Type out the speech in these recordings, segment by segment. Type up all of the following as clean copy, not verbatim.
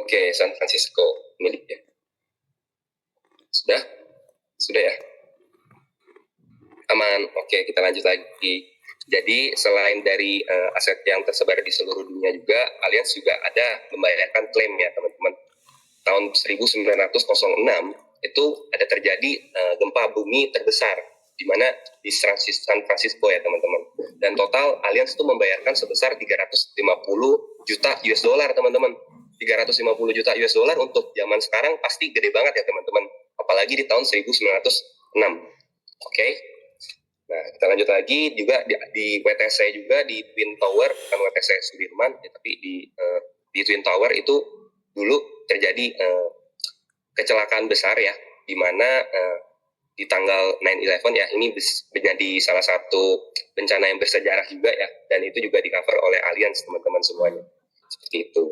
Oke, San Francisco miliknya. Sudah ya? Aman. Oke, kita lanjut lagi. Jadi selain dari aset yang tersebar di seluruh dunia juga, Allianz juga ada membayarkan klaim ya teman-teman. Tahun 1906 itu ada terjadi gempa bumi terbesar di mana di San Francisco ya teman-teman. Dan total Allianz itu membayarkan sebesar 350 juta US dollar teman-teman. 350 juta US dollar untuk zaman sekarang pasti gede banget ya teman-teman. Apalagi di tahun 1906. Oke. Nah, kita lanjut lagi juga di WTC juga di Twin Tower, bukan WTC Sudirman, ya, tapi di Twin Tower itu dulu terjadi kecelakaan besar ya, di mana di tanggal 9/11 ya, ini menjadi salah satu bencana yang bersejarah juga ya, dan itu juga di-cover oleh Allianz teman-teman semuanya. Seperti itu.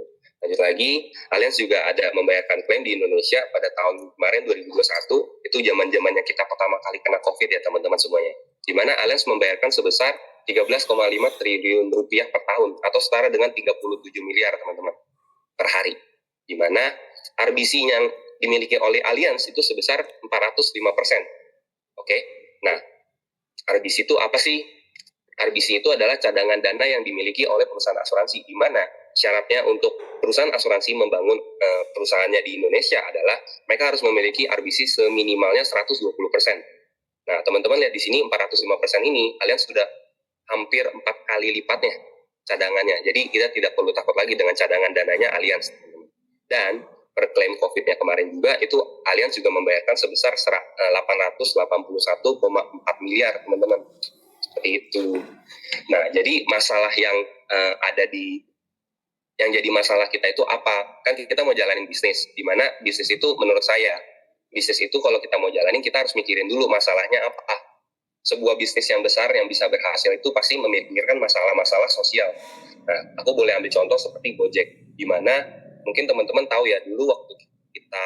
Lanjut lagi, Allianz juga ada membayarkan klaim di Indonesia pada tahun kemarin 2021, itu zaman-zamannya kita pertama kali kena COVID ya teman-teman semuanya. Di mana Allianz membayarkan sebesar 13,5 triliun rupiah per tahun atau setara dengan 37 miliar teman-teman per hari. Di mana RBC yang dimiliki oleh Allianz itu sebesar 405%. Oke. Nah, RBC itu apa sih? RBC itu adalah cadangan dana yang dimiliki oleh perusahaan asuransi, di mana syaratnya untuk perusahaan asuransi membangun perusahaannya di Indonesia adalah mereka harus memiliki RBC seminimalnya 120%. Nah, teman-teman lihat di sini 405% ini, Allianz sudah hampir 4 kali lipatnya cadangannya. Jadi kita tidak perlu takut lagi dengan cadangan dananya Allianz. Dan per klaim COVID-nya kemarin juga, itu Allianz juga membayarkan sebesar 881,4 miliar, teman-teman. Seperti itu. Nah, jadi masalah yang yang jadi masalah kita itu apa? Kan kita mau jalanin bisnis, di mana bisnis itu menurut saya, bisnis itu kalau kita mau jalanin kita harus mikirin dulu masalahnya apa. Sebuah bisnis yang besar yang bisa berhasil itu pasti memikirkan masalah-masalah sosial. Nah, aku boleh ambil contoh seperti Gojek, di mana mungkin teman-teman tahu ya, dulu waktu kita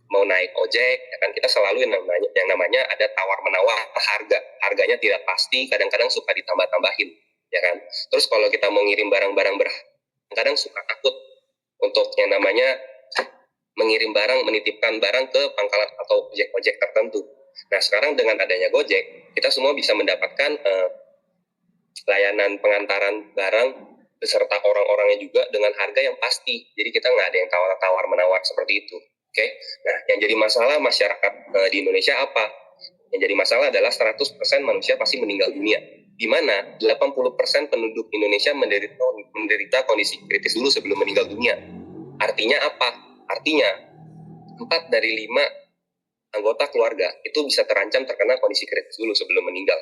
mau naik ojek, ya kan kita selalu yang namanya ada tawar-menawar harganya tidak pasti, kadang-kadang suka ditambah-tambahin, ya kan. Terus kalau kita mau ngirim barang-barang kadang suka takut untuk yang namanya mengirim barang, menitipkan barang ke pangkalan atau ojek-ojek tertentu. Nah, sekarang dengan adanya Gojek, kita semua bisa mendapatkan layanan pengantaran barang beserta orang-orangnya juga dengan harga yang pasti. Jadi kita nggak ada yang tawar-menawar seperti itu. Oke. Nah, yang jadi masalah masyarakat di Indonesia apa? Yang jadi masalah adalah 100% manusia pasti meninggal dunia. Di mana 80% penduduk Indonesia menderita kondisi kritis dulu sebelum meninggal dunia. Artinya apa? Artinya 4 dari 5 anggota keluarga itu bisa terancam terkena kondisi kritis dulu sebelum meninggal.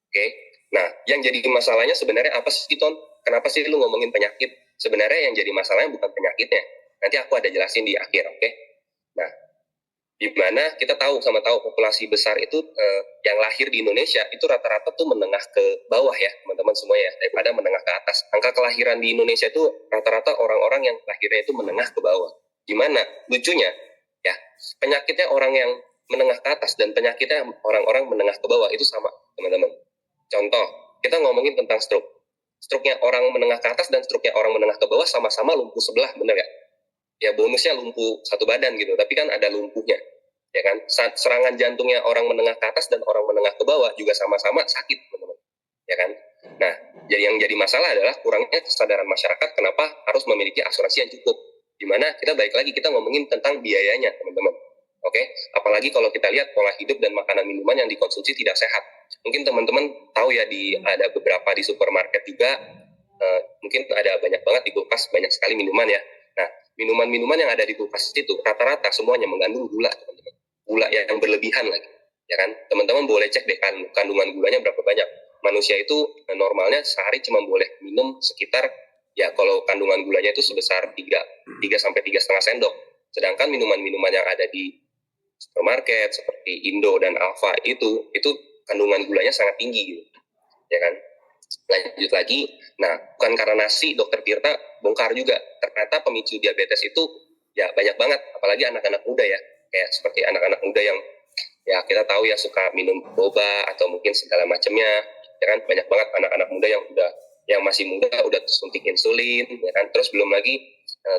Oke. Nah, yang jadi masalahnya sebenarnya apa sih, Ton? Kenapa sih lu ngomongin penyakit? Sebenarnya yang jadi masalahnya bukan penyakitnya. Nanti aku ada jelasin di akhir, oke? Nah, di mana kita tahu populasi besar itu yang lahir di Indonesia itu rata-rata tuh menengah ke bawah ya, teman-teman semua ya, daripada menengah ke atas. Angka kelahiran di Indonesia itu rata-rata orang-orang yang lahirnya itu menengah ke bawah. Gimana? Lucunya, ya, penyakitnya orang yang menengah ke atas dan penyakitnya orang-orang menengah ke bawah itu sama, teman-teman. Contoh, kita ngomongin tentang stroke. Stroke-nya orang menengah ke atas dan stroke-nya orang menengah ke bawah sama-sama lumpuh sebelah, bener ya? Ya bonusnya lumpuh satu badan gitu, tapi kan ada lumpuhnya, ya kan? Serangan jantungnya orang menengah ke atas dan orang menengah ke bawah juga sama-sama sakit, teman-teman, ya kan? Nah, jadi yang jadi masalah adalah kurangnya kesadaran masyarakat kenapa harus memiliki asuransi yang cukup. Dimana kita balik lagi kita ngomongin tentang biayanya, teman-teman. Oke, apalagi kalau kita lihat pola hidup dan makanan minuman yang dikonsumsi tidak sehat. Mungkin teman-teman tahu ya, ada beberapa di supermarket juga, mungkin ada banyak banget di kulkas, banyak sekali minuman ya. Nah, minuman-minuman yang ada di kulkas itu rata-rata semuanya mengandung gula, teman-teman. Gula yang berlebihan lagi, ya kan? Teman-teman boleh cek deh kandungan gulanya berapa banyak. Manusia itu normalnya sehari cuma boleh minum sekitar, ya kalau kandungan gulanya itu sebesar 3 sampai 3,5 sendok. Sedangkan minuman-minuman yang ada di supermarket seperti Indo dan Alfa itu kandungan gulanya sangat tinggi gitu, ya kan? Lanjut lagi, nah bukan karena nasi, Dokter Tirta bongkar juga ternyata pemicu diabetes itu ya banyak banget, apalagi anak-anak muda ya, kayak seperti anak-anak muda yang ya kita tahu ya suka minum boba atau mungkin segala macamnya, ya kan? Banyak banget anak-anak muda yang masih muda udah suntik insulin, ya kan? Terus belum lagi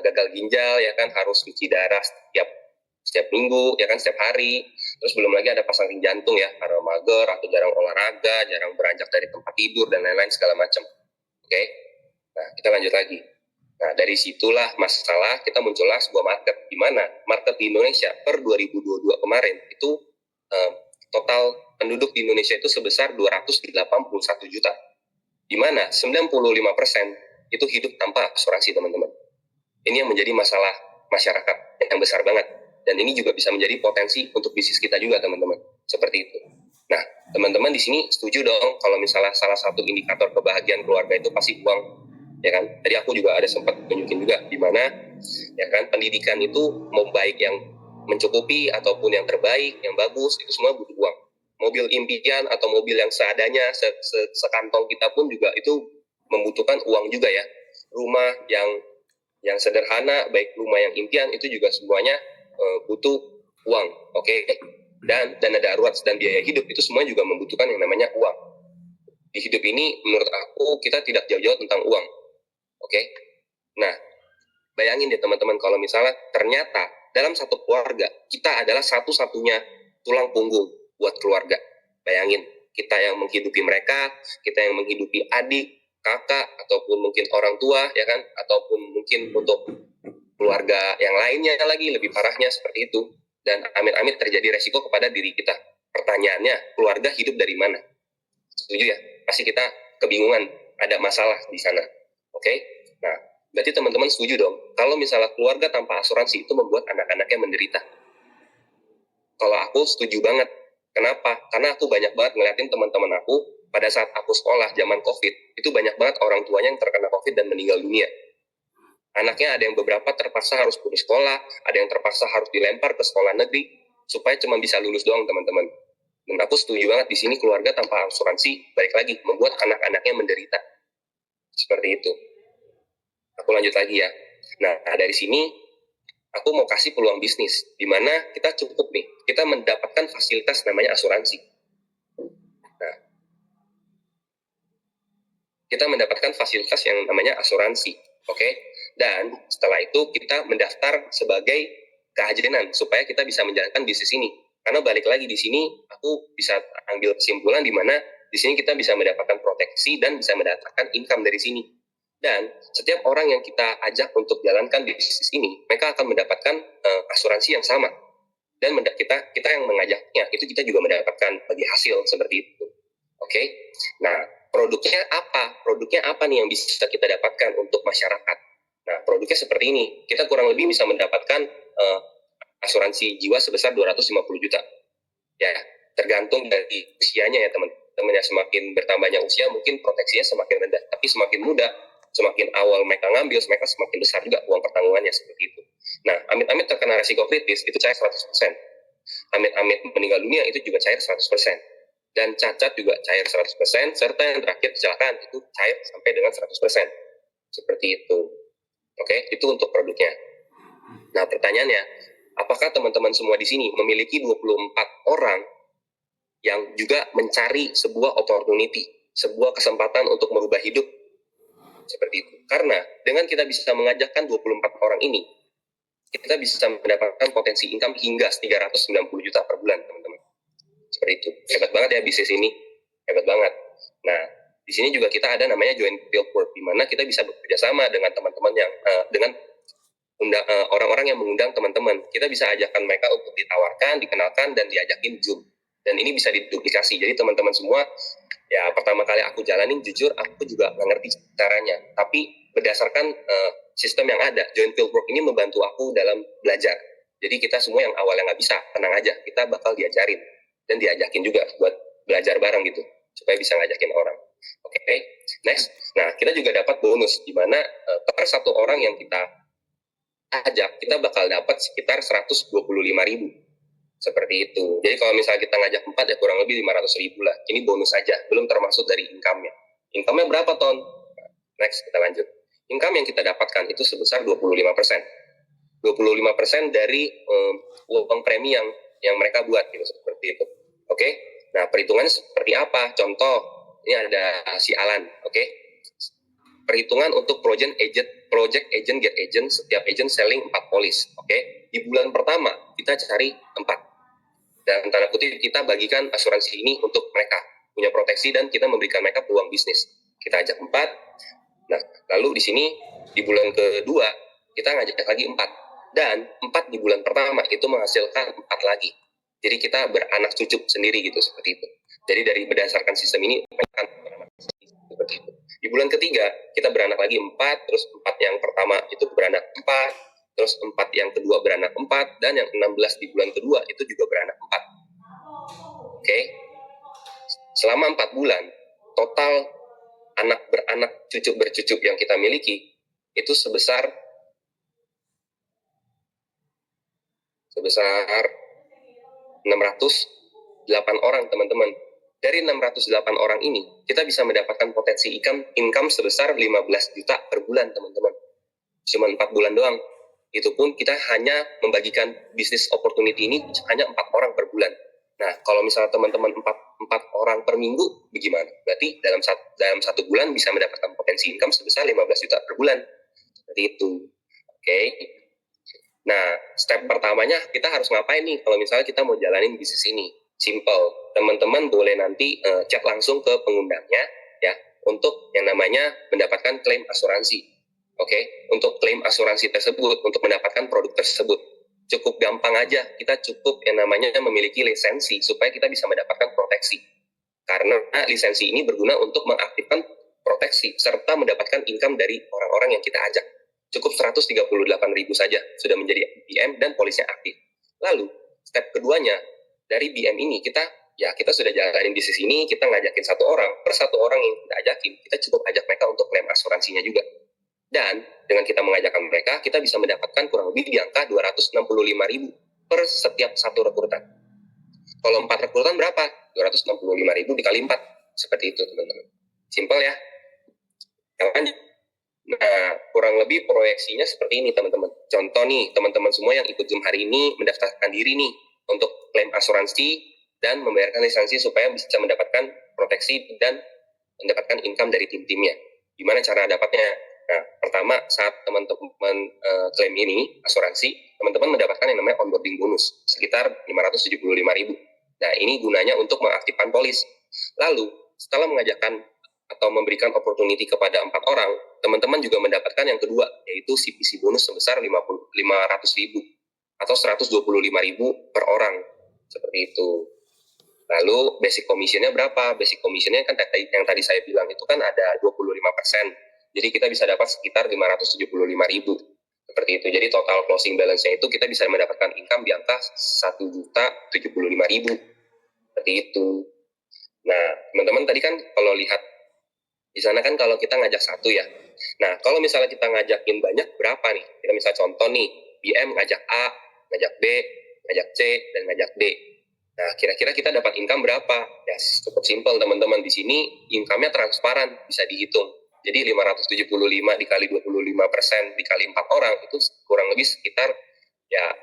gagal ginjal ya kan, harus cuci darah setiap minggu ya kan, setiap hari. Terus belum lagi ada pasang jantung ya, karena mager atau jarang olahraga, jarang beranjak dari tempat tidur dan lain-lain segala macam. Oke. Nah, kita lanjut lagi. Nah, dari situlah masalah kita muncullah sebuah market, di mana market di Indonesia per 2022 kemarin itu total penduduk di Indonesia itu sebesar 281 juta. Di mana 95% itu hidup tanpa asuransi, teman-teman. Ini yang menjadi masalah masyarakat yang besar banget. Dan ini juga bisa menjadi potensi untuk bisnis kita juga, teman-teman. Seperti itu. Nah, teman-teman di sini setuju dong kalau misalnya salah satu indikator kebahagiaan keluarga itu pasti uang, ya kan? Tadi aku juga ada sempat tunjukin juga di mana ya kan pendidikan itu mau baik yang mencukupi ataupun yang terbaik, yang bagus, itu semua butuh uang. Mobil impian atau mobil yang seadanya sekantong kita pun juga itu membutuhkan uang juga ya. Rumah yang sederhana, baik rumah yang impian itu juga semuanya butuh uang, oke? Dan dana darurat dan biaya hidup itu semua juga membutuhkan yang namanya uang. Di hidup ini menurut aku kita tidak jauh-jauh tentang uang, oke? Nah, bayangin deh teman-teman kalau misalnya ternyata dalam satu keluarga kita adalah satu-satunya tulang punggung buat keluarga. Bayangin, kita yang menghidupi mereka, kita yang menghidupi adik, kakak, ataupun mungkin orang tua, ya kan? Ataupun mungkin untuk keluarga yang lainnya lagi, lebih parahnya seperti itu. Dan amit-amit terjadi resiko kepada diri kita. Pertanyaannya, keluarga hidup dari mana? Setuju ya? Pasti kita kebingungan, ada masalah di sana. Oke? Nah, berarti teman-teman setuju dong, kalau misalnya keluarga tanpa asuransi itu membuat anak-anaknya menderita. Kalau aku setuju banget. Kenapa? Karena aku banyak banget ngeliatin teman-teman aku pada saat aku sekolah zaman COVID, itu banyak banget orang tuanya yang terkena COVID dan meninggal dunia. Anaknya ada yang beberapa terpaksa harus putus sekolah, ada yang terpaksa harus dilempar ke sekolah negeri, supaya cuma bisa lulus doang, teman-teman. Dan aku setuju banget di sini keluarga tanpa asuransi, balik lagi, membuat anak-anaknya menderita. Seperti itu. Aku lanjut lagi ya. Nah, dari sini aku mau kasih peluang bisnis, di mana kita cukup nih, kita mendapatkan fasilitas namanya asuransi. Nah, kita mendapatkan fasilitas yang namanya asuransi, oke? Dan setelah itu kita mendaftar sebagai keajenan supaya kita bisa menjalankan bisnis ini. Karena balik lagi di sini, aku bisa ambil kesimpulan di mana di sini kita bisa mendapatkan proteksi dan bisa mendapatkan income dari sini. Dan setiap orang yang kita ajak untuk jalankan bisnis ini, mereka akan mendapatkan asuransi yang sama. Dan kita yang mengajaknya, itu kita juga mendapatkan bagi hasil seperti itu. Oke? Nah, produknya apa? Produknya apa nih yang bisa kita dapatkan untuk masyarakat? Nah, produknya seperti ini. Kita kurang lebih bisa mendapatkan asuransi jiwa sebesar 250 juta. Ya, tergantung dari usianya ya teman-teman. Ya, semakin bertambahnya usia, mungkin proteksinya semakin rendah. Tapi semakin muda, semakin awal mereka ngambil, mereka semakin besar juga uang pertanggungannya seperti itu. Nah, amit-amit terkena resiko kritis, itu cair 100%. Amit-amit meninggal dunia, itu juga cair 100%. Dan cacat juga cair 100%, serta yang terakhir kecelakaan, itu cair sampai dengan 100%. Seperti itu. Oke, itu untuk produknya. Nah, pertanyaannya, apakah teman-teman semua di sini memiliki 24 orang yang juga mencari sebuah opportunity, sebuah kesempatan untuk merubah hidup? Seperti itu. Karena dengan kita bisa mengajakkan 24 orang ini, kita bisa mendapatkan potensi income hingga 390 juta per bulan, teman-teman. Seperti itu. Hebat banget ya bisnis ini. Hebat banget. Nah, di sini juga kita ada namanya joint field work, di mana kita bisa bekerja sama dengan teman-teman yang dengan orang-orang yang mengundang teman-teman. Kita bisa ajakkan mereka untuk ditawarkan, dikenalkan, dan diajakin Zoom. Dan ini bisa diduplikasi. Jadi teman-teman semua, ya pertama kali aku jalanin, jujur aku juga nggak ngerti caranya. Tapi berdasarkan sistem yang ada, joint field work ini membantu aku dalam belajar. Jadi kita semua yang awalnya nggak bisa, tenang aja, kita bakal diajarin dan diajakin juga buat belajar bareng gitu, supaya bisa ngajakin orang. Oke, next. Nah, kita juga dapat bonus, di mana per satu orang yang kita ajak, kita bakal dapat sekitar 125.000. Seperti itu. Jadi kalau misalnya kita ngajak 4, ya kurang lebih 500.000 lah. Ini bonus aja, belum termasuk dari income-nya. Income-nya berapa, Ton? Next, kita lanjut. Income yang kita dapatkan itu sebesar 25%. 25% dari uang premi yang mereka buat, gitu, seperti itu. Oke? Nah, perhitungannya seperti apa? Contoh, ini ada si Alan, oke? Perhitungan untuk project project agent, get agent, setiap agent selling 4 polis. Oke. Di bulan pertama kita cari 4. Dan tanda kutip kita bagikan asuransi ini untuk mereka punya proteksi dan kita memberikan mereka peluang bisnis. Kita ajak 4. Nah, lalu di sini di bulan kedua kita ngajak lagi 4. Dan 4 di bulan pertama itu menghasilkan 4 lagi. Jadi kita beranak cucu sendiri gitu, seperti itu. Jadi dari berdasarkan sistem ini seperti itu. Di bulan ketiga kita beranak lagi 4, terus 4 yang pertama itu beranak 4, terus 4 yang kedua beranak 4, dan yang 16 di bulan kedua itu juga beranak 4. Oke. Selama 4 bulan, total anak beranak, cucu bercucu yang kita miliki itu sebesar 608 orang, teman-teman. Dari 608 orang ini, kita bisa mendapatkan potensi income sebesar 15 juta per bulan, teman-teman. Cuma 4 bulan doang. Itu pun kita hanya membagikan bisnis opportunity ini hanya 4 orang per bulan. Nah, kalau misalnya teman-teman 4 orang per minggu, bagaimana? Berarti dalam 1 bulan bisa mendapatkan potensi income sebesar 15 juta per bulan. Seperti itu. Oke. Nah, step pertamanya kita harus ngapain nih kalau misalnya kita mau jalanin bisnis ini? Simple. Teman-teman boleh nanti chat langsung ke pengundangnya ya untuk yang namanya mendapatkan klaim asuransi. Oke, untuk klaim asuransi tersebut, untuk mendapatkan produk tersebut. Cukup gampang aja, kita cukup yang namanya memiliki lisensi supaya kita bisa mendapatkan proteksi. Karena lisensi ini berguna untuk mengaktifkan proteksi serta mendapatkan income dari orang-orang yang kita ajak. Cukup 138.000 saja sudah menjadi BM dan polisnya aktif. Lalu, step keduanya, dari BM ini kita sudah jalanin bisnis ini, kita ngajakin 1 orang, per 1 orang yang kita ajakin, kita cukup ajak mereka untuk klaim asuransinya juga. Dan dengan kita mengajakkan mereka, kita bisa mendapatkan kurang lebih di angka 265.000 per setiap 1 rekrutan. Kalau 4 rekrutan berapa? 265.000 dikali 4. Seperti itu, teman-teman. Simpel ya. Nah, kurang lebih proyeksinya seperti ini, teman-teman. Contoh nih, teman-teman semua yang ikut Zoom hari ini mendaftarkan diri nih untuk klaim asuransi dan membayarkan lisensi supaya bisa mendapatkan proteksi dan mendapatkan income dari tim-timnya. Gimana cara dapatnya? Nah, pertama saat teman-teman klaim ini asuransi, teman-teman mendapatkan yang namanya onboarding bonus sekitar 575.000. Nah, ini gunanya untuk mengaktifkan polis. Lalu, setelah mengajakkan atau memberikan opportunity kepada 4 orang, teman-teman juga mendapatkan yang kedua, yaitu CPC bonus sebesar 500.000 atau 125.000 per orang. Seperti itu. Lalu basic commission-nya berapa? Basic commission-nya kan yang tadi saya bilang itu kan ada 25%. Jadi kita bisa dapat sekitar 575.000. Seperti itu. Jadi total closing balance-nya itu kita bisa mendapatkan income di angka 1.075.000. Seperti itu. Nah, teman-teman tadi kan kalau lihat di sana kan kalau kita ngajak 1 ya. Nah, kalau misalnya kita ngajakin banyak berapa nih? Kita misal contoh nih, BM ngajak A, ngajak B, ngajak C, dan ngajak D. Nah, kira-kira kita dapat income berapa? Ya, cukup simpel teman-teman. Di sini income-nya transparan, bisa dihitung. Jadi 575 dikali 25% dikali 4 orang, itu kurang lebih sekitar ya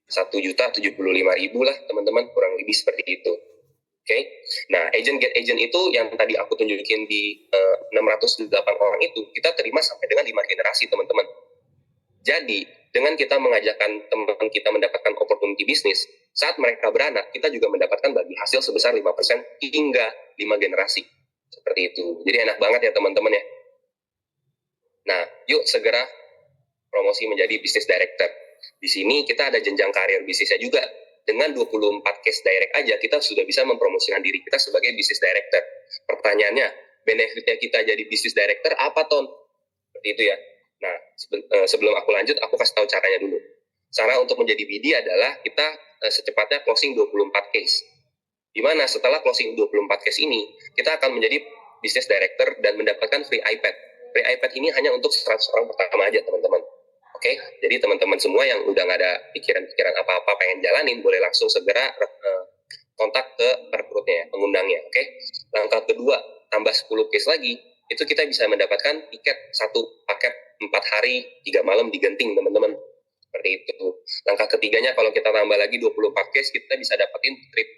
1.075.000 lah teman-teman, kurang lebih seperti itu. Oke. Nah, agent get agent itu yang tadi aku tunjukin di 608 orang itu, kita terima sampai dengan 5 generasi teman-teman. Jadi, dengan kita mengajakkan teman kita mendapatkan opportunity bisnis, saat mereka beranak, kita juga mendapatkan bagi hasil sebesar 5% hingga 5 generasi. Seperti itu. Jadi enak banget ya teman-teman ya. Nah, yuk segera promosi menjadi business director. Di sini kita ada jenjang karir bisnisnya juga. Dengan 24 case direct aja, kita sudah bisa mempromosikan diri kita sebagai business director. Pertanyaannya, benefitnya kita jadi business director apa, Ton? Seperti itu ya. Nah, sebelum aku lanjut, aku kasih tahu caranya dulu. Cara untuk menjadi BD adalah kita secepatnya closing 24 case. Di mana setelah closing 24 case ini, kita akan menjadi business director dan mendapatkan free iPad. Free iPad ini hanya untuk 100 orang pertama aja, teman-teman. Oke, jadi teman-teman semua yang udah nggak ada pikiran-pikiran apa-apa pengen jalanin, boleh langsung segera kontak ke rekrutnya, pengundangnya. Oke, langkah kedua, tambah 10 case lagi, itu kita bisa mendapatkan tiket 1 paket 4 hari 3 malam di Genting, teman-teman. Seperti itu. Langkah ketiganya, kalau kita tambah lagi 24 case, kita bisa dapetin trip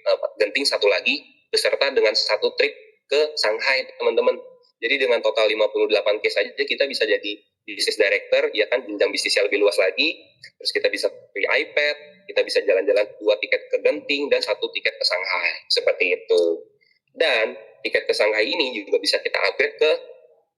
Genting 1 lagi, beserta dengan 1 trip ke Shanghai, teman-teman. Jadi dengan total 58 case aja kita bisa jadi bisnis director, ya kan, jenjang bisnisnya lebih luas lagi. Terus kita bisa beli iPad, kita bisa jalan-jalan 2 tiket ke Genting dan 1 tiket ke Shanghai, seperti itu. Dan tiket ke Shanghai ini juga bisa kita upgrade ke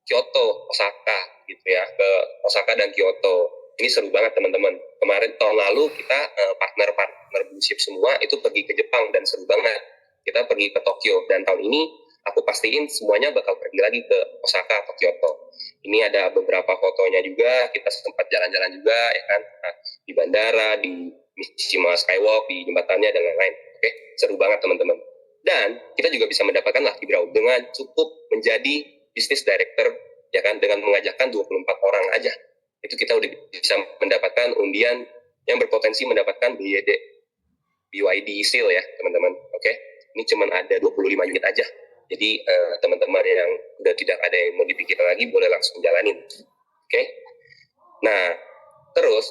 Kyoto, Osaka, gitu ya, ke Osaka dan Kyoto. Ini seru banget teman-teman. Kemarin tahun lalu kita partner-partner blue chip semua itu pergi ke Jepang dan seru banget. Kita pergi ke Tokyo dan tahun ini aku pastiin semuanya bakal pergi lagi ke Osaka atau Kyoto. Ini ada beberapa fotonya juga, kita sempat jalan-jalan juga ya kan, nah, di bandara, di Mishima Skywalk, di jembatannya dan lain-lain. Oke, seru banget teman-teman. Dan kita juga bisa mendapatkan Lucky Draw dengan cukup menjadi business director ya kan, dengan mengajakkan 24 orang aja. Itu kita udah bisa mendapatkan undian yang berpotensi mendapatkan BYD seal ya teman-teman. Oke, ini cuma ada 25 unit aja. Jadi teman-teman yang udah tidak ada yang mau dipikir lagi boleh langsung jalanin. Oke. Nah, terus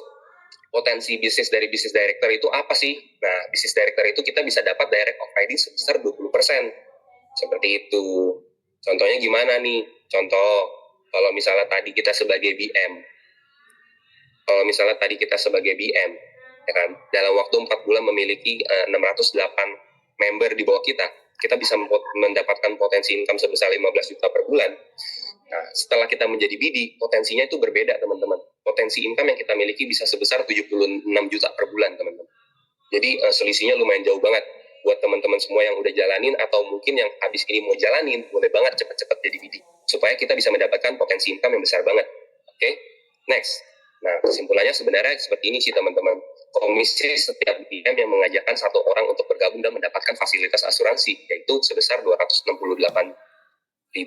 potensi bisnis dari bisnis director itu apa sih? Nah, bisnis director itu kita bisa dapat direct operating sebesar 20%. Seperti itu. Contohnya gimana nih? Contoh, kalau misalnya tadi kita sebagai BM, ya kan, dalam waktu 4 bulan memiliki 608 member di bawah kita bisa mendapatkan potensi income sebesar 15 juta per bulan. Nah, setelah kita menjadi BD, potensinya itu berbeda, teman-teman. Potensi income yang kita miliki bisa sebesar 76 juta per bulan, teman-teman. Jadi selisihnya lumayan jauh banget. Buat teman-teman semua yang udah jalanin atau mungkin yang habis ini mau jalanin, boleh banget cepat-cepat jadi BD. Supaya kita bisa mendapatkan potensi income yang besar banget. Oke? Next. Nah, kesimpulannya sebenarnya seperti ini sih, teman-teman. Komisi setiap BM yang mengajakkan satu orang untuk bergabung dan mendapatkan fasilitas asuransi, yaitu sebesar 268.750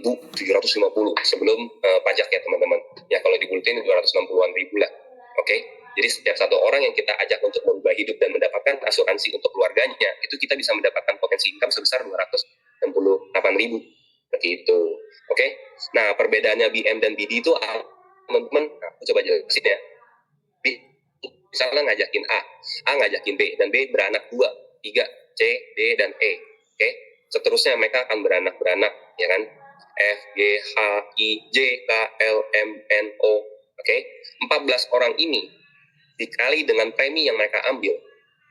sebelum pajak ya teman-teman. Ya kalau dibulutin 260-an ribu lah. Oke. Jadi setiap satu orang yang kita ajak untuk berubah hidup dan mendapatkan asuransi untuk keluarganya, itu kita bisa mendapatkan potensi income sebesar 268.000. Seperti itu. Oke. Nah, perbedaannya BM dan BD itu teman-teman, aku coba jelasin ya. Misalnya ngajakin A ngajakin B, dan B beranak 2, 3, C, D, dan E. Oke, seterusnya mereka akan beranak, ya kan? F, G, H, I, J, K, L, M, N, O. Oke, 14 orang ini dikali dengan premi yang mereka ambil,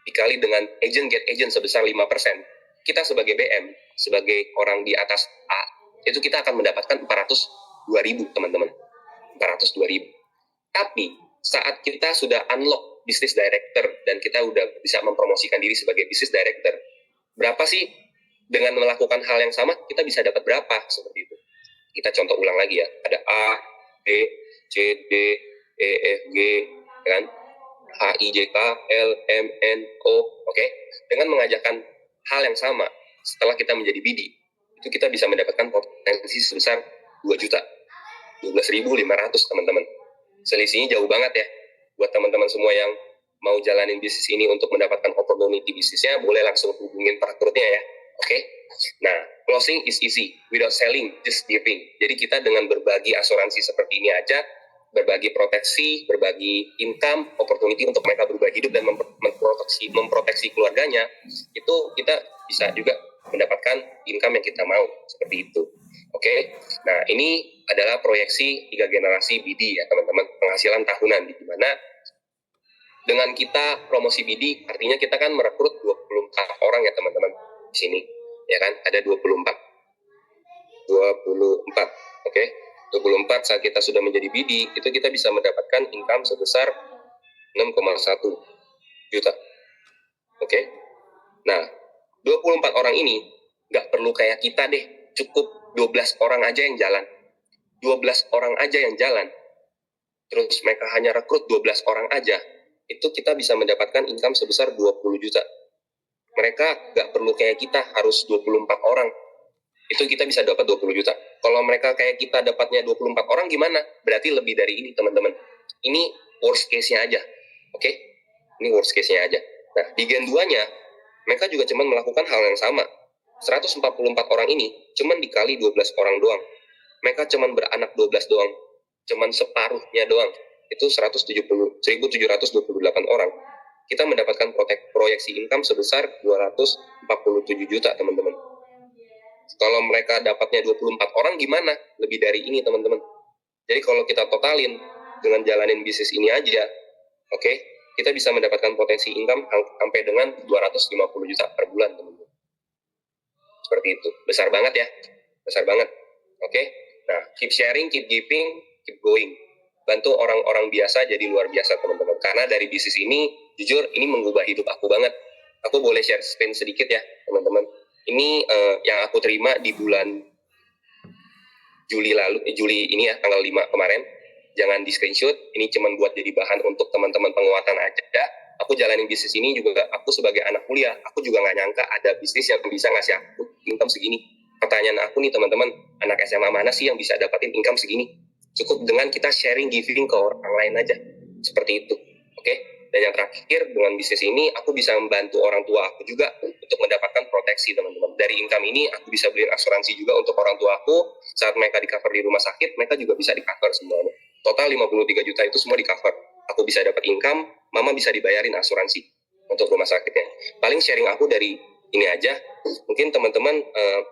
dikali dengan get agent sebesar 5%. Kita sebagai BM, sebagai orang di atas A, itu kita akan mendapatkan 402.000, teman-teman. 402.000. Tapi saat kita sudah unlock bisnis director dan kita udah bisa mempromosikan diri sebagai bisnis director, berapa sih dengan melakukan hal yang sama kita bisa dapat berapa? Seperti itu. Kita contoh ulang lagi ya. Ada A, B, C, D, E, F, G, kan? H, I, J, K, L, M, N, O. Oke. Dengan mengajarkan hal yang sama setelah kita menjadi BD, itu kita bisa mendapatkan potensi sebesar 2 juta. 12.500, teman-teman. Selisihnya jauh banget ya. Buat teman-teman semua yang mau jalanin bisnis ini untuk mendapatkan opportunity bisnisnya, boleh langsung hubungin perekrutnya ya. Oke? Nah, closing is easy. Without selling, just giving. Jadi kita dengan berbagi asuransi seperti ini aja, berbagi proteksi, berbagi income, opportunity untuk mereka berubah hidup dan memproteksi keluarganya, itu kita bisa juga mendapatkan income yang kita mau. Seperti itu. Oke, nah ini adalah proyeksi 3 generasi BD ya teman-teman, penghasilan tahunan, di mana dengan kita promosi BD artinya kita kan merekrut 24 orang ya teman-teman di sini, ya kan, ada 24, oke, 24 saat kita sudah menjadi BD itu kita bisa mendapatkan income sebesar 6,1 juta, oke. Nah, 24 orang ini nggak perlu kayak kita deh, cukup 12 orang aja yang jalan. 12 orang aja yang jalan. Terus mereka hanya rekrut 12 orang aja. Itu kita bisa mendapatkan income sebesar 20 juta. Mereka nggak perlu kayak kita harus 24 orang. Itu kita bisa dapat 20 juta. Kalau mereka kayak kita dapatnya 24 orang gimana? Berarti lebih dari ini, teman-teman. Ini worst case-nya aja. Oke? Ini worst case-nya aja. Nah, di Gen 2-nya, mereka juga cuma melakukan hal yang sama. 144 orang ini cuman dikali 12 orang doang. Mereka cuman beranak 12 doang. Cuman separuhnya doang. Itu 1.728 orang. Kita mendapatkan proyeksi income sebesar 247 juta, teman-teman. Kalau mereka dapatnya 24 orang gimana? Lebih dari ini, teman-teman. Jadi kalau kita totalin, dengan jalanin bisnis ini aja, oke, kita bisa mendapatkan potensi income sampai dengan 250 juta per bulan, teman-teman. Seperti itu. Besar banget ya. Besar banget. Oke. Nah, keep sharing, keep giving, keep going. Bantu orang-orang biasa jadi luar biasa, teman-teman. Karena dari bisnis ini, jujur, ini mengubah hidup aku banget. Aku boleh share spin sedikit ya, teman-teman. Ini yang aku terima di bulan Juli ini ya, tanggal 5 kemarin. Jangan di screenshot, ini cuma buat jadi bahan untuk teman-teman penguatan aja. Aku jalanin bisnis ini juga, aku sebagai anak kuliah, aku juga nggak nyangka ada bisnis yang bisa ngasih aku income segini. Pertanyaan aku nih teman-teman, anak SMA mana sih yang bisa dapatin income segini? Cukup dengan kita sharing, giving ke orang lain aja. Seperti itu, oke? Dan yang terakhir, dengan bisnis ini, aku bisa membantu orang tua aku juga untuk mendapatkan proteksi, teman-teman. Dari income ini, aku bisa beliin asuransi juga untuk orang tua aku. Saat mereka di-cover di rumah sakit, mereka juga bisa di-cover semuanya. Total 53 juta itu semua di-cover. Aku bisa dapat income, mama bisa dibayarin asuransi untuk rumah sakitnya. Paling sharing aku dari ini aja. Mungkin teman-teman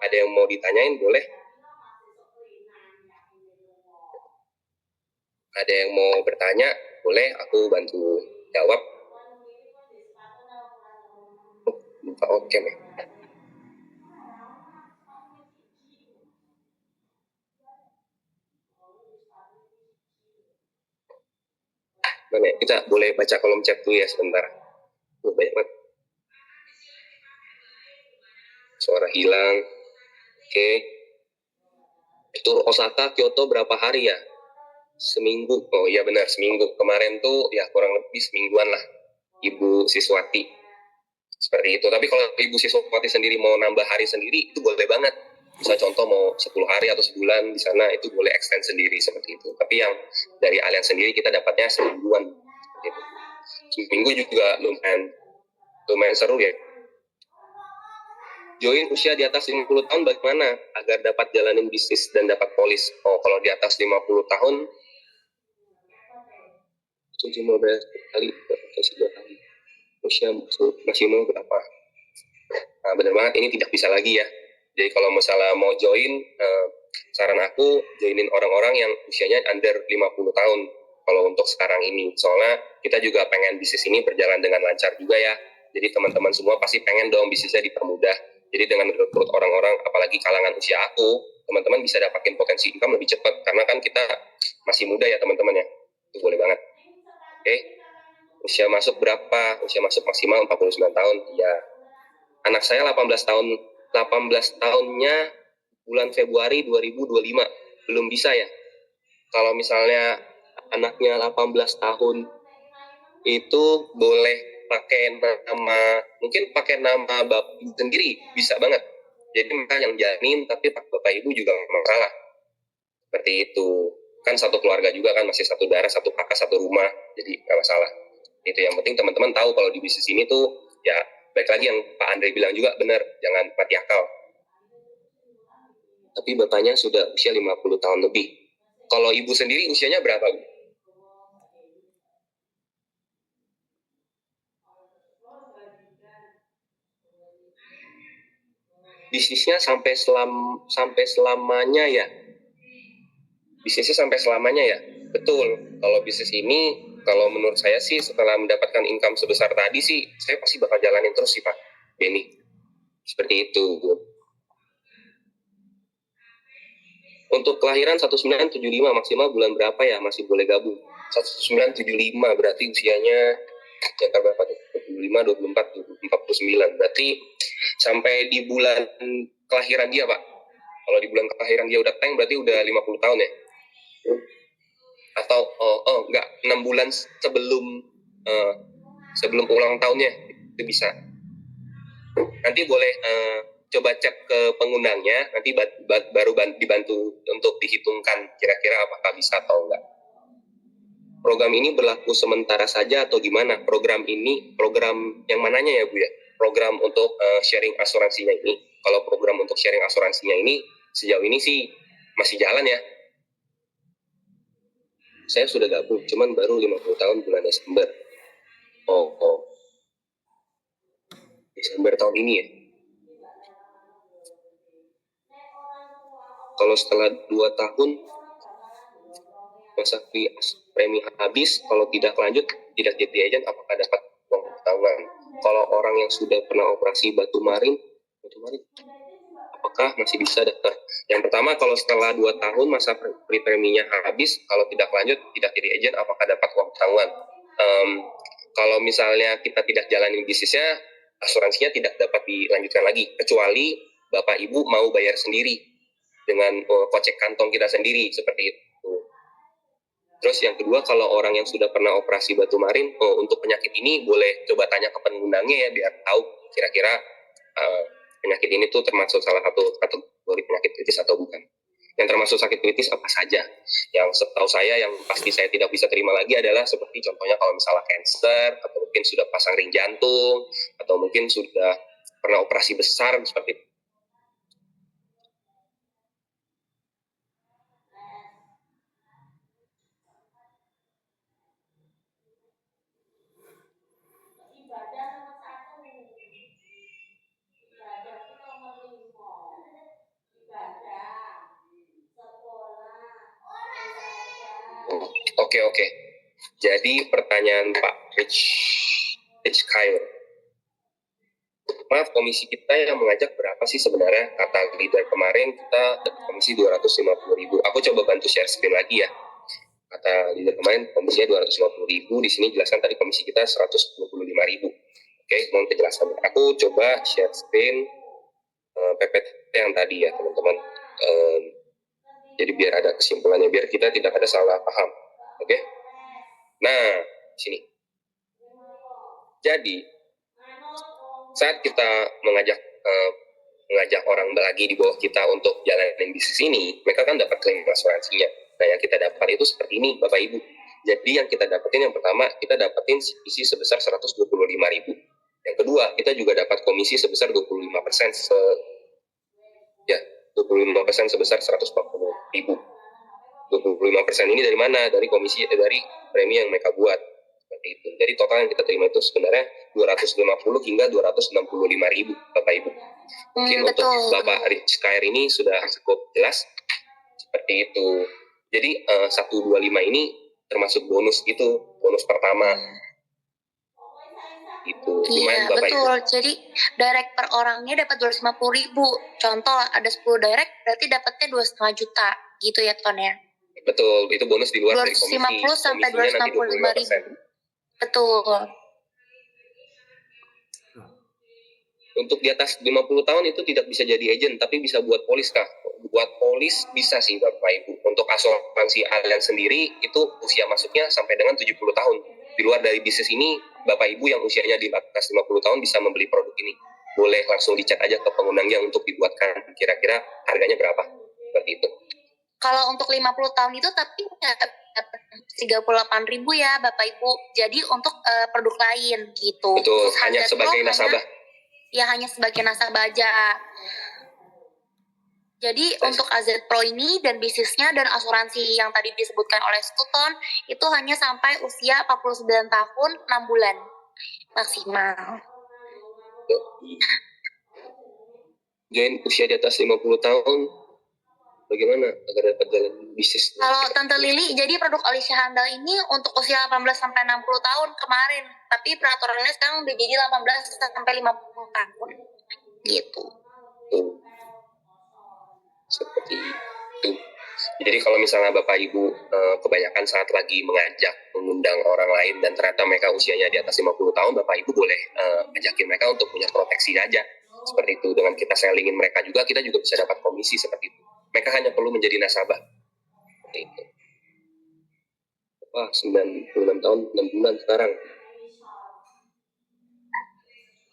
ada yang mau ditanyain, boleh. Ada yang mau bertanya, boleh aku bantu jawab. Oke, nih. Mana? Kita boleh baca kolom chat dulu ya sebentar. Banyak banget. Suara hilang. Oke. Itu Osaka, Kyoto berapa hari ya? Seminggu. Oh iya benar, seminggu. Kemarin tuh ya kurang lebih semingguan lah. Ibu Siswati. Seperti itu. Tapi kalau Ibu Siswati sendiri mau nambah hari sendiri, itu boleh banget. Bisa contoh mau 10 hari atau sebulan di sana, itu boleh extend sendiri seperti itu. Tapi yang dari Allianz sendiri kita dapatnya semingguan. Gitu. Seminggu juga lumayan seru ya. Join usia di atas 50 tahun bagaimana agar dapat jalanin bisnis dan dapat polis? Oh, kalau di atas 50 tahun, itu cuma bayar kali, kasih 2 kali. Usia maksimal berapa? Nah, benar banget, ini tidak bisa lagi ya. Jadi kalau misalnya mau join, saran aku joinin orang-orang yang usianya under 50 tahun. Kalau untuk sekarang ini, soalnya kita juga pengen bisnis ini berjalan dengan lancar juga ya. Jadi teman-teman semua pasti pengen dong bisnisnya dipermudah. Jadi dengan merekrut orang-orang, apalagi kalangan usia aku, teman-teman bisa dapatin potensi income lebih cepat. Karena kan kita masih muda ya teman-teman ya. Itu boleh banget. Oke. Usia masuk berapa? Usia masuk maksimal 49 tahun. Iya. Anak saya 18 tahun. 18 tahunnya bulan Februari 2025. Belum bisa ya. Kalau misalnya anaknya 18 tahun itu boleh pakai nama bapak sendiri, bisa banget. Jadi mereka yang jamin, tapi bapak ibu juga nggak masalah. Seperti itu. Kan satu keluarga juga kan, masih satu darah, satu kakak, satu rumah. Jadi nggak masalah. Itu yang penting teman-teman tahu kalau di bisnis ini tuh, ya baik lagi yang Pak Andre bilang juga benar, jangan mati akal. Tapi bapaknya sudah usia 50 tahun lebih. Kalau ibu sendiri usianya berapa, Bu? Bisnisnya sampai selamanya ya. Bisnisnya sampai selamanya ya. Betul. Kalau bisnis ini, kalau menurut saya sih setelah mendapatkan income sebesar tadi sih, saya pasti bakal jalanin terus sih Pak Benny. Seperti itu. Untuk kelahiran 1975 maksimal bulan berapa ya? Masih boleh gabung. 1975 berarti usianya yang berapa tuh? 25, 24, 49. Berarti sampai di bulan kelahiran dia, Pak. Kalau di bulan kelahiran dia udah tank, berarti udah 50 tahun ya? Atau, enggak, 6 bulan sebelum ulang tahunnya, itu bisa. Nanti boleh coba cek ke pengundangnya, nanti baru dibantu untuk dihitungkan kira-kira apakah bisa atau enggak. Program ini berlaku sementara saja atau gimana? Program yang mananya ya Bu ya? Program untuk sharing asuransinya ini. Kalau program untuk sharing asuransinya ini sejauh ini sih masih jalan ya. Saya sudah gabung, cuman baru 50 tahun bulan Desember. Oh. Desember tahun ini ya. Kalau setelah 2 tahun, masa premi habis, kalau tidak lanjut tidak jadi agent apakah dapat uang pesangon? Kalau orang yang sudah pernah operasi batu marin apakah masih bisa daftar? Yang pertama, kalau setelah 2 tahun masa preminya habis, kalau tidak lanjut tidak jadi agent apakah dapat uang pesangon? Kalau misalnya kita tidak jalanin bisnisnya, asuransinya tidak dapat dilanjutkan lagi, kecuali Bapak Ibu mau bayar sendiri dengan kocek kantong kita sendiri, seperti itu. Terus yang kedua, kalau orang yang sudah pernah operasi batu marin, untuk penyakit ini boleh coba tanya ke pengundangnya ya, biar tahu kira-kira penyakit ini tuh termasuk salah satu kategori penyakit kritis atau bukan. Yang termasuk sakit kritis apa saja? Yang setahu saya yang pasti saya tidak bisa terima lagi adalah seperti contohnya kalau misalnya cancer, atau mungkin sudah pasang ring jantung, atau mungkin sudah pernah operasi besar seperti itu. Oke. Jadi pertanyaan Pak Rich Kyle. Maaf, komisi kita yang mengajak berapa sih sebenarnya? Kata leader kemarin kita dapat komisi 250.000. Aku coba bantu share screen lagi ya. Kata leader kemarin komisinya 250.000. Di sini jelaskan tadi komisi kita 125.000. Oke, mohon penjelasannya. Aku coba share screen PPT yang tadi ya teman-teman. Jadi biar ada kesimpulannya, biar kita tidak ada salah paham. Oke? Nah, sini. Jadi saat kita mengajak orang lagi di bawah kita untuk jalanin bisnis ini, mereka kan dapat klaim asuransinya. Nah, yang kita dapat itu seperti ini, Bapak Ibu. Jadi yang kita dapetin yang pertama, kita dapetin isi sebesar 125.000. Yang kedua, kita juga dapat komisi sebesar 25%. 25% sebesar 140.000. 25% ini dari mana? Dari komisi, dari premi yang mereka buat. Seperti itu. Jadi total yang kita terima itu sebenarnya 250 hingga 265.000, Bapak Ibu. Mungkin untuk Bapak Rich Kair ini sudah cukup jelas. Seperti itu. Jadi 125 ini termasuk bonus itu, bonus pertama. Itu. Iya, Bapak betul. Ibu. Jadi direct per orangnya dapat 250.000. Contoh ada 10 direct berarti dapatnya 2,5 juta gitu ya Ton ya. Betul, itu bonus di luar dari komisi. 250 sampai 265.000. Betul. Untuk di atas 50 tahun itu tidak bisa jadi agent, tapi bisa buat polis Kak. Buat polis bisa sih Bapak Ibu. Untuk asuransi Allianz sendiri itu usia masuknya sampai dengan 70 tahun. Di luar dari bisnis ini, Bapak Ibu yang usianya di atas 50 tahun bisa membeli produk ini. Boleh langsung dicat aja ke pengundangnya untuk dibuatkan kira-kira harganya berapa. Seperti itu. Kalau untuk 50 tahun itu tapi 38.000 ya Bapak Ibu. Jadi untuk produk lain gitu. Betul, hanya sebagai nasabah. Hanya sebagai nasabah aja. Jadi untuk AZ Pro ini dan bisnisnya dan asuransi yang tadi disebutkan oleh Stuton itu hanya sampai usia 49 tahun 6 bulan maksimal. Join usia di atas 50 tahun bagaimana agar dapat jalan bisnis? Kalau Tante Lili, jadi produk Alicia Handal ini untuk usia 18 sampai 60 tahun kemarin, tapi peraturannya sekarang udah jadi 18 sampai 50 tahun. Gitu. Seperti itu. Jadi kalau misalnya Bapak Ibu kebanyakan saat lagi mengundang orang lain dan ternyata mereka usianya di atas 50 tahun, Bapak Ibu boleh ajakin mereka untuk punya proteksi aja. Seperti itu. Dengan kita sellingin mereka juga, kita juga bisa dapat komisi seperti itu. Mereka hanya perlu menjadi nasabah. Seperti itu. Wah, 96 tahun, 6 bulan sekarang.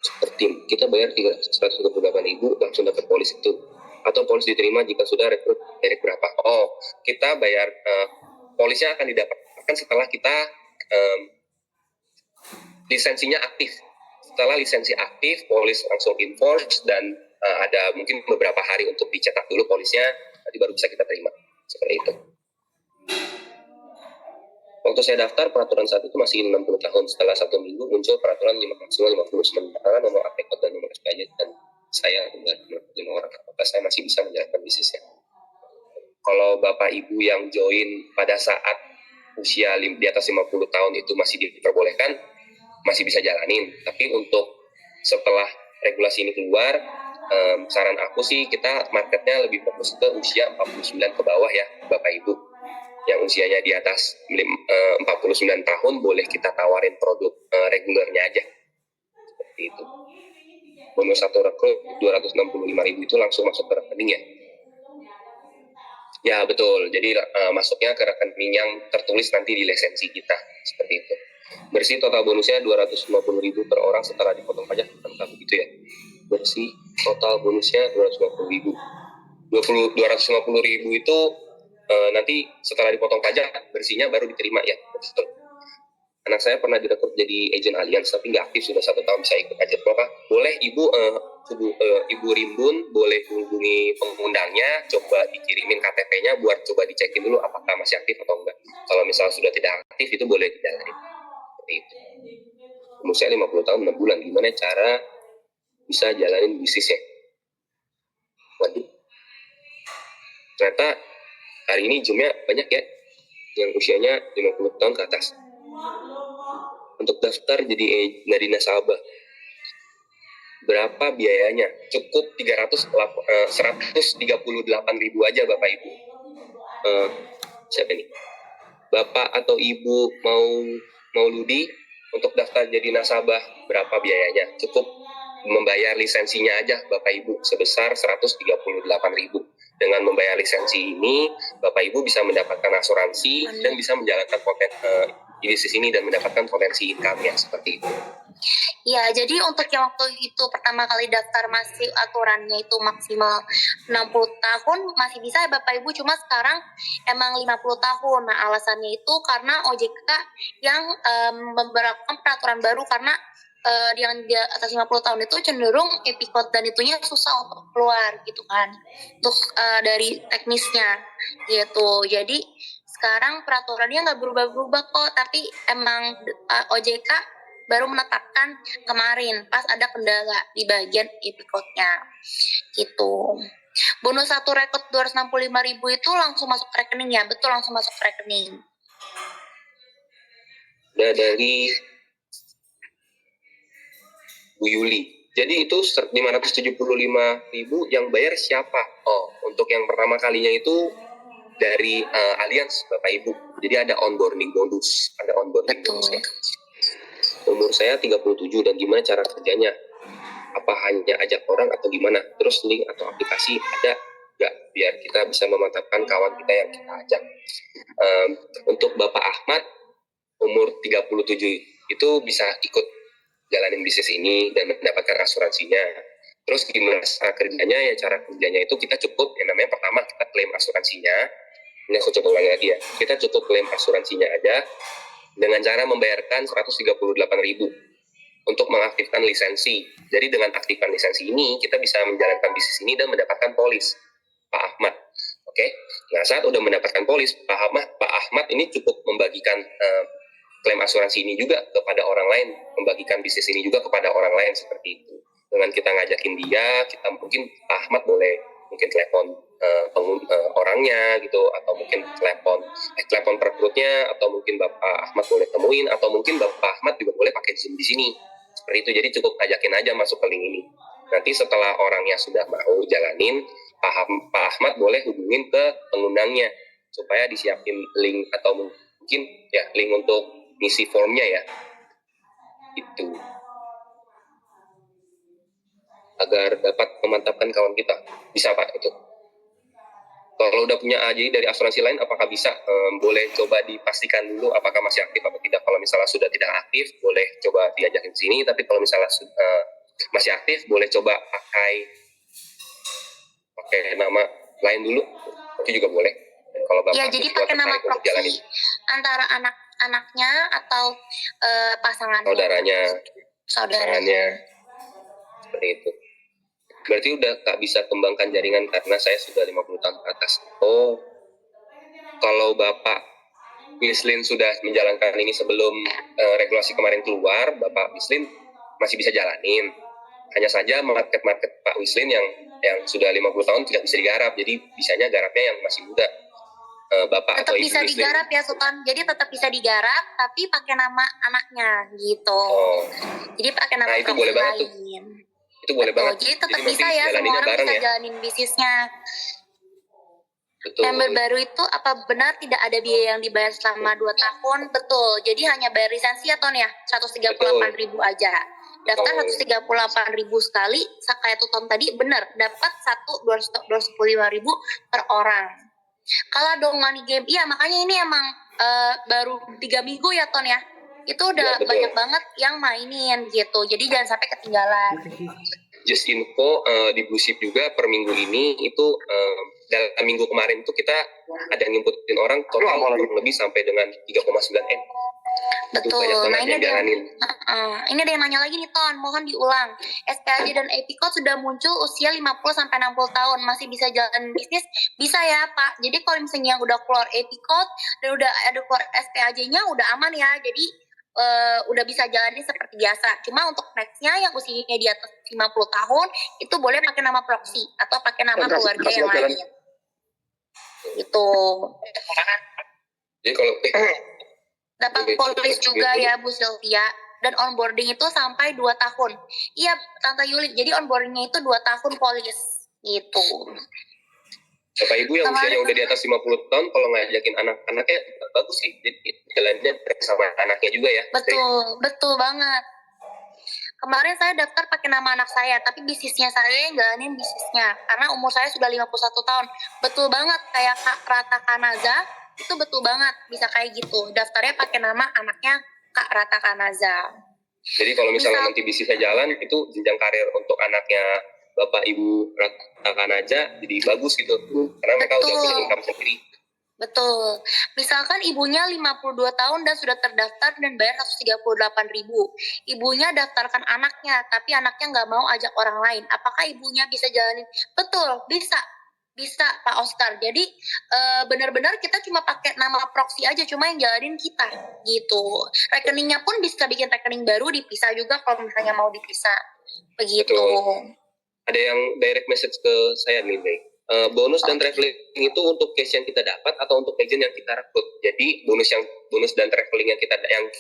Seperti kita bayar 128.000 langsung dapat polis itu. Atau polis diterima jika sudah rekrut dari berapa? Oh, kita bayar polisnya akan didapatkan setelah kita lisensinya aktif. Setelah lisensi aktif, polis langsung enforce dan ada mungkin beberapa hari untuk dicetak dulu polisnya, nanti baru bisa kita terima. Seperti itu. Waktu saya daftar, peraturan saat itu masih 60 tahun. Setelah 1 minggu muncul peraturan maksimal 50. Sementara nomor APK dan nomor SPJ dan saya tinggal 5 orang. Apakah saya masih bisa menjalankan bisnisnya? Kalau Bapak Ibu yang join pada saat usia di atas 50 tahun itu masih diperbolehkan, masih bisa jalanin. Tapi untuk setelah regulasi ini keluar, saran aku sih kita marketnya lebih fokus ke usia 49 ke bawah ya Bapak Ibu. Yang usianya di atas 49 tahun boleh kita tawarin produk regulernya aja. Seperti itu. Bonus satu rekrut 265.000 itu langsung masuk ke rekening ya. Ya betul, jadi masuknya ke rekening yang tertulis nanti di lisensi kita, seperti itu. Bersih total bonusnya 250.000 per orang setelah dipotong pajak, entah begitu ya. Bersih total bonusnya 250.000. 250.000 itu nanti setelah dipotong pajak, bersihnya baru diterima ya. Betul. Anak saya pernah direkrut jadi agent Allianz, tapi nggak aktif, sudah 1 tahun, bisa ikut aja. Bapak, boleh Ibu Rimbun, boleh hubungi pengundangnya, coba dikirimin KTP-nya buat coba dicekin dulu apakah masih aktif atau enggak. Kalau misal sudah tidak aktif, itu boleh dijalanin. Seperti itu. Umurnya 50 tahun, 6 bulan. Gimana cara bisa jalanin bisnisnya? Waduh. Ternyata hari ini Zoom-nya banyak ya, yang usianya 50 tahun ke atas. Untuk daftar jadi dari nasabah, berapa biayanya? Cukup 138.000 aja Bapak Ibu. Siapa nih? Bapak atau Ibu mau Ludi untuk daftar jadi nasabah, berapa biayanya? Cukup membayar lisensinya aja Bapak Ibu sebesar 138.000. Dengan membayar lisensi ini, Bapak Ibu bisa mendapatkan asuransi dan bisa menjalankan bisnis ini dan mendapatkan potensi income-nya seperti itu. Ya, jadi untuk yang waktu itu pertama kali daftar masih aturannya itu maksimal 60 tahun masih bisa ya Bapak Ibu, cuma sekarang emang 50 tahun. Nah, alasannya itu karena OJK yang memberlakukan peraturan baru karena yang di atas 50 tahun itu cenderung epicot dan itunya susah untuk keluar gitu kan. Untuk dari teknisnya gitu. Jadi sekarang peraturannya nggak berubah-berubah kok, tapi emang OJK baru menetapkan kemarin pas ada kendala di bagian epicotnya gitu. Bonus satu rekrut 265.000 itu langsung masuk ke rekening ya? Betul, langsung masuk ke rekening. Nah, dari Bu Yuli. Jadi itu 575.000 yang bayar siapa? Oh, untuk yang pertama kalinya itu dari Allianz Bapak Ibu. Jadi ada onboarding bonus, bonusnya. Umur saya 37 dan gimana cara kerjanya? Apa hanya ajak orang atau gimana? Terus link atau aplikasi ada nggak? Biar kita bisa memantapkan kawan kita yang kita ajak. Untuk Bapak Ahmad, umur 37 itu bisa ikut jalanin bisnis ini dan mendapatkan asuransinya. Terus gimana cara kerjanya? Ya cara kerjanya itu kita cukup yang namanya pertama kita klaim asuransinya. Ini aku coba ulangi lagi ya. Kita cukup klaim asuransinya aja dengan cara membayarkan 138.000 untuk mengaktifkan lisensi. Jadi dengan aktifkan lisensi ini kita bisa menjalankan bisnis ini dan mendapatkan polis, Pak Ahmad. Oke. Nah, saat udah mendapatkan polis, Pak Ahmad ini cukup membagikan klaim asuransi ini juga kepada orang lain, membagikan bisnis ini juga kepada orang lain seperti itu. Dengan kita ngajakin dia, kita mungkin Pak Ahmad boleh mungkin telepon orangnya gitu, atau mungkin telepon perekrutnya, atau mungkin Bapak Ahmad boleh temuin, atau mungkin Bapak Ahmad juga boleh pakai Zoom di sini. Seperti itu, jadi cukup ajakin aja masuk ke link ini. Nanti setelah orangnya sudah mau jalanin, Pak Ahmad boleh hubungin ke pengundangnya supaya disiapin link atau mungkin ya link untuk ngisi formnya ya. Itu agar dapat memantapkan kawan kita. Bisa Pak itu. Kalau udah punya AJI dari asuransi lain, apakah bisa? Boleh coba dipastikan dulu apakah masih aktif atau tidak. Kalau misalnya sudah tidak aktif, boleh coba diajakin ke sini. Tapi kalau misalnya masih aktif, boleh coba pakai nama lain dulu. Itu juga boleh. Dan kalau Bapak ya, jadi pakai nama proxy antara anaknya atau pasangannya. Saudaranya. Seperti itu. Berarti udah tak bisa kembangkan jaringan karena saya sudah 50 tahun ke atas. Oh, kalau Bapak Wislin sudah menjalankan ini sebelum regulasi kemarin keluar, Bapak Wislin masih bisa jalanin. Hanya saja market Pak Wislin yang sudah 50 tahun tidak bisa digarap, jadi bisanya garapnya yang masih muda. bapak Tetap atau ibu bisa muslim. digarap ya Sultan. Jadi tetap bisa digarap tapi pakai nama anaknya gitu. Oh, Jadi pakai nama nah itu proxy boleh banget tuh. lain. Itu boleh Betul. banget. Jadi tetap Jadi nanti bisa ya, semua jalaninnya orang bareng bisa ya. jalanin bisnisnya. Betul. Member baru itu apa benar tidak ada biaya yang dibayar selama 2 tahun? Betul. Jadi hanya bayar lisensi ya Ton ya, 138.000 aja. Daftar 138.000 sekali, kayak Tuton tadi benar dapat 215.000 per orang. Kalau dong money game, iya makanya ini emang baru 3 minggu ya Ton ya. Itu udah Ya, banyak banget yang mainin gitu. Jadi jangan sampai ketinggalan. Just info di Busip juga per minggu ini itu dalam minggu kemarin itu kita ada ngimputin orang total kurang lebih sampai dengan 3,9 M. Betul. Banyak banget Nah ini yang ada yang, jalanin. ini ada yang nanya lagi nih Ton, mohon diulang. SPAJ dan Epicot sudah muncul usia 50 sampai 60 tahun, masih bisa jalan bisnis? Bisa ya Pak. Jadi kalau misalnya yang udah keluar Epicot dan udah ada keluar SPAJ-nya udah aman ya. Jadi udah bisa jalanin seperti biasa. Cuma untuk nextnya yang usianya di atas 50 tahun itu boleh pakai nama proxy atau pakai nama keluarga yang lain. Itu. Jadi kalau Dapat polis juga ya Bu Sylvia, dan onboarding itu sampai 2 tahun. Iya Tante Yuli, jadi onboardingnya itu 2 tahun polis gitu. Bapak Ibu yang usianya udah di atas 50 tahun kalau ngajakin anak-anaknya bagus sih. Jadi jalannya sama anaknya juga ya. Betul banget. Kemarin saya daftar pakai nama anak saya, tapi bisnisnya saya yang jalanin bisnisnya karena umur saya sudah 51 tahun. Betul banget kayak Kak Rata Kanaza, itu betul banget bisa kayak gitu. Daftarnya pakai nama anaknya Kak Rata Kanaza. Jadi kalau misalnya nanti bisnisnya jalan, itu jenjang karir untuk anaknya Bapak Ibu ratakan aja, jadi bagus gitu. Karena mereka udah punya income sendiri. Betul. Misalkan ibunya 52 tahun dan sudah terdaftar dan bayar 138.000. Ibunya daftarkan anaknya, tapi anaknya nggak mau ajak orang lain. Apakah ibunya bisa jalanin? Betul, bisa. Bisa Pak Oscar. Jadi benar-benar kita cuma pakai nama proxy aja, cuma yang jalanin kita gitu. Rekeningnya pun bisa bikin rekening baru, dipisah juga kalau misalnya mau dipisah. Begitu. Betul. Ada yang direct message ke saya nih, bonus dan traveling itu untuk case yang kita dapat atau untuk agent yang kita rekrut. Jadi bonus dan traveling yang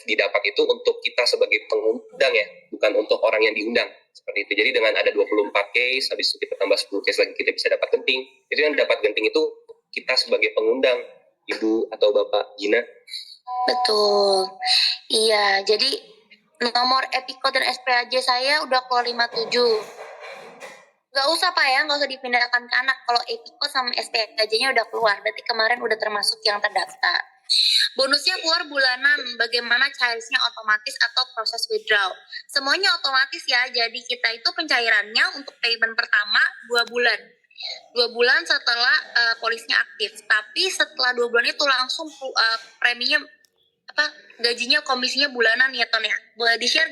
didapat itu untuk kita sebagai pengundang ya, bukan untuk orang yang diundang. Seperti itu. Jadi dengan ada 24 case, habis itu kita tambah 10 case lagi kita bisa dapat genting. Itu yang dapat genting itu kita sebagai pengundang, Ibu atau Bapak Gina. Betul. Iya, jadi nomor Epicot dan SPAJ saya udah keluar 57. Gak usah Pak ya, gak usah dipindahkan ke anak. Kalau Epicot sama SPAJ-nya udah keluar, berarti kemarin udah termasuk yang terdaftar. Bonusnya keluar bulanan, bagaimana cairnya otomatis atau proses withdraw. Semuanya otomatis ya, jadi kita itu pencairannya untuk payment pertama 2 bulan. 2 bulan setelah polisnya aktif. Tapi setelah 2 bulan itu langsung preminya gajinya komisinya bulanan ya Ton ya. Boleh di-share